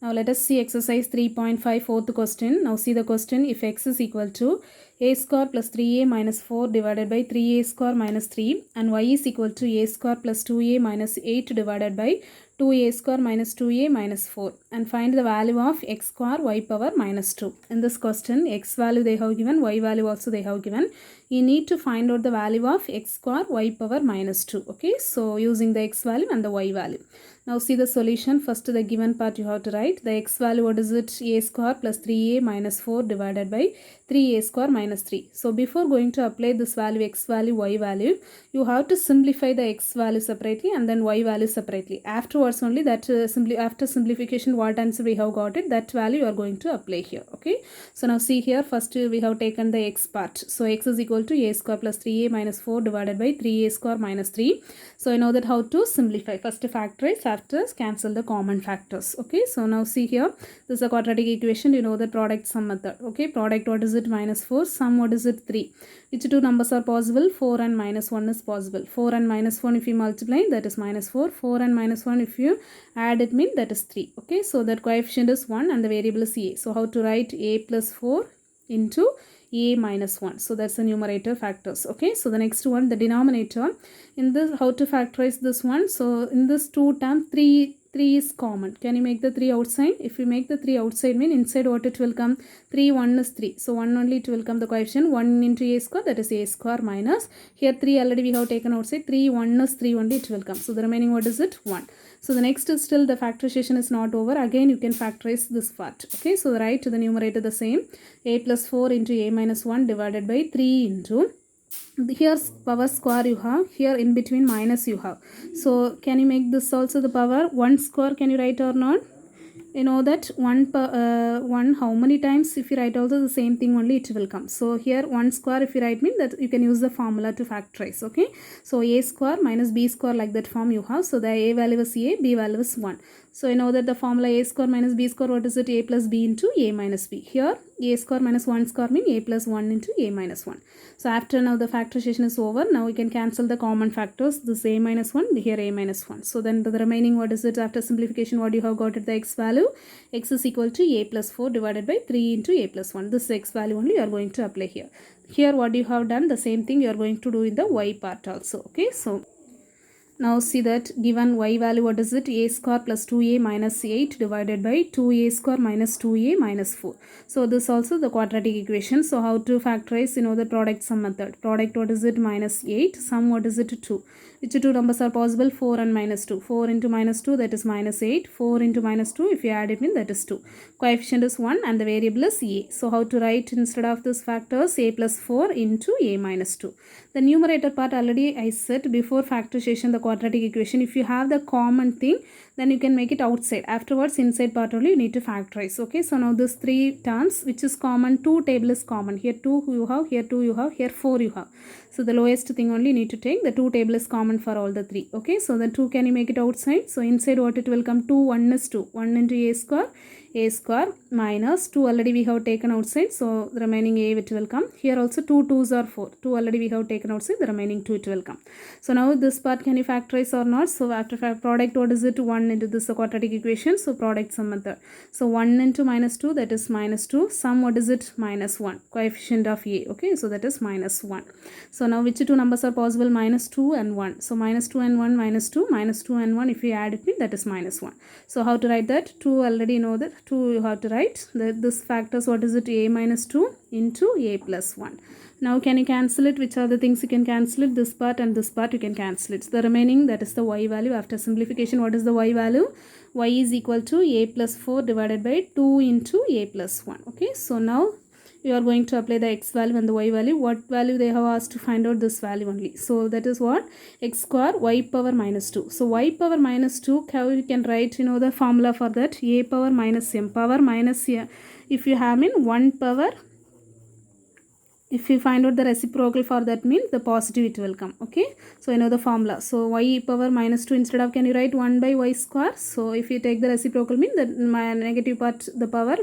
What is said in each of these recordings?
Now let us see exercise 3.5 fourth question. Now see the question. If x is equal to a square plus 3a minus 4 divided by 3a square minus 3 and y is equal to a square plus 2a minus 8 divided by 2a square minus 2a minus 4 and find the value of x square y power minus 2. In this question, x value they have given, y value also they have given. You need to find out the value of x square y power minus 2. Okay, so using the x value and the y value. Now see the solution. First the given part you have to write. The x value, what is it? A square plus 3a minus 4 divided by 3a square minus 3. So before going to apply this value, x value, y value, you have to simplify the x value separately and then y value separately. Afterwards only that after simplification what answer we have got it, that value you are going to apply here. Okay. So now see here, first we have taken the x part. So x is equal to a square plus 3a minus 4 divided by 3a square minus 3. So I know that how to simplify. First factorize, after cancel the common factors. Okay, so now see here, this is a quadratic equation. You know the product sum method. Okay, product, what is it? Minus 4. Sum, what is it? 3. Which two numbers are possible? 4 and minus 1 is possible. 4 and minus 1 if you multiply, that is minus 4. 4 and minus 1 if you add, it means that is 3. Okay, so that coefficient is 1 and the variable is a. So how to write? A plus 4 into a minus 1. So that's the numerator factors. Okay, so the next one, the denominator. In this, how to factorize this one? So in this two term, 3 is common. Can you make the 3 outside? If you make the 3 outside, mean inside what it will come? 3, 1 is 3. So 1 only it will come the coefficient. 1 into a square, that is a square minus. Here 3 already we have taken outside. 3, 1 is 3 only it will come. So the remaining, what is it? 1. So the next is still the factorization is not over. Again you can factorize this part. Okay, so write to the numerator the same. A plus 4 into a minus 1 divided by 3 into, here's power square you have, here in between minus you have. So can you make this also the power 1 square? Can you write or not? You know that 1 how many times if you write also the same thing only it will come. So here 1 square if you write mean that you can use the formula to factorize. Okay, so a square minus b square, like that form you have. So the a value is a, b value is 1. So you know that the formula a square minus b square, what is it? A plus b into a minus b. Here a square minus 1 square mean a plus 1 into a minus 1. So after now the factorization is over, now we can cancel the common factors. This a minus 1, here a minus 1. So then the remaining, what is it? After simplification, what you have got at the x value? X is equal to a plus 4 divided by 3 into a plus 1. This x value only you are going to apply here. Here what you have done, the same thing you are going to do in the y part also. Okay, so now see that given y value, what is it? A square plus 2a minus 8 divided by 2a square minus 2a minus 4. So this also the quadratic equation. So how to factorize? You know the product sum method. Product, what is it? Minus 8. Sum, what is it? 2. Which two numbers are possible? 4 and minus 2. 4 into minus 2, that is minus 8. 4 into minus 2, if you add it in, that is 2. Coefficient is 1 and the variable is a. So how to write instead of this factors? A plus 4 into a minus 2. The numerator part already I said before factorization, the quadratic equation, if you have the common thing, then you can make it outside. Afterwards inside part only you need to factorize. Okay, so now this 3 terms which is common, 2 table is common. Here 2 you have, here 2 you have, here 4 you have. So the lowest thing only you need to take. The 2 table is common for all the 3. Okay, so the 2, can you make it outside? So inside what it will come? 2, 1 is 2. 1 into a square minus 2 already we have taken outside. So the remaining a it will come. Here also 2 2s are 4. 2 already we have taken outside. The remaining 2 it will come. So now this part can you factorize or not? So after product, what is it? 1 into this quadratic equation. So product sum method. So 1 into minus 2, that is minus 2. Sum, what is it? Minus 1. Coefficient of a. Okay, so that is minus 1. So now which two numbers are possible? Minus 2 and 1. So minus 2 and 1, minus 2. Minus 2 and 1, if you add it, that is minus 1. So how to write that? 2 already know that. 2 you have to write. This factors, what is it? A minus 2 into a plus 1. Now can you cancel it? Which are the things you can cancel it? This part and this part you can cancel it. So the remaining, that is the y value. After simplification, what is the y value? Y is equal to a plus 4 divided by 2 into a plus 1. Okay, so now you are going to apply the x value and the y value. What value they have asked to find out? This value only. So that is what? X square y power minus 2. So y power minus 2, how you can write? You know the formula for that? A power minus m. Power minus m. If you have in 1 power, if you find out the reciprocal for that means the positive it will come. Okay, so you know the formula. So y power minus 2 instead of, can you write 1 by y square? So if you take the reciprocal means that my negative part, the power,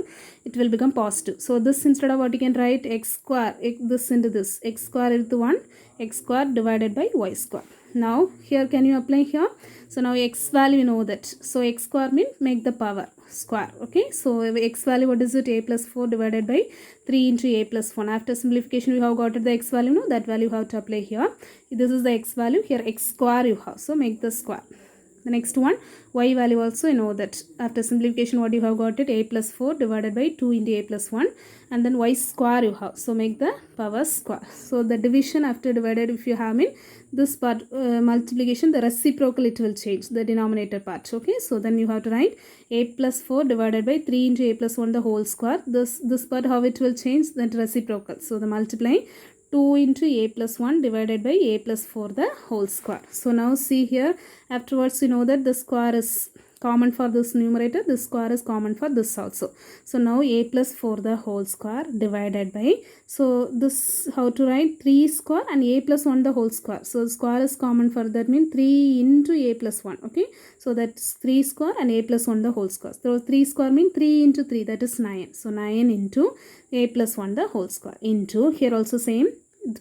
it will become positive. So this instead of what you can write? X square, this into this, x square into 1, x square divided by y square. Now here can you apply here? So now x value you know that. So x square means make the power. square. Okay, so x value, what is it? A plus 4 divided by 3 into a plus 1. After simplification, we have got the x value. No, that value you have to apply here. This is the x value. Here x square you have, so make the square. The next one, y value also, you know that after simplification what you have got it, a plus 4 divided by 2 into a plus 1, and then y square you have, so make the power square. So the division after divided, if you have in this part, multiplication, the reciprocal it will change, the denominator part. Okay, so then you have to write a plus 4 divided by 3 into a plus 1 the whole square. This part, how it will change, that reciprocal, so the multiplying 2 into a plus 1 divided by a plus 4 the whole square. So now see here, afterwards you know that the square is common for this numerator, this square is common for this also. So now a plus 4 the whole square divided by, so this how to write, 3 square and a plus 1 the whole square. So square is common for that, mean 3 into a plus 1. Okay, so that's 3 square and a plus 1 the whole square. So 3 square mean 3 into 3, that is 9. So 9 into a plus 1 the whole square into, here also same,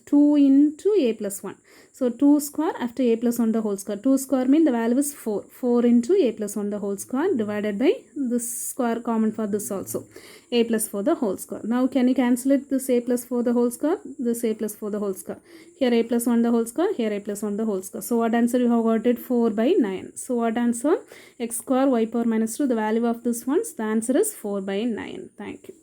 2 into a plus 1. So 2 square after a plus 1 the whole square. 2 square mean the value is 4. 4 into a plus 1 the whole square divided by this square common for this also, a plus 4 the whole square. Now can you cancel it, this a plus 4 the whole square, this a plus 4 the whole square. Here a plus 1 the whole square, here a plus 1 the whole square. So what answer you have got it? 4 by 9. So what answer? X square y power minus 2, the value of this one, the answer is 4 by 9. Thank you.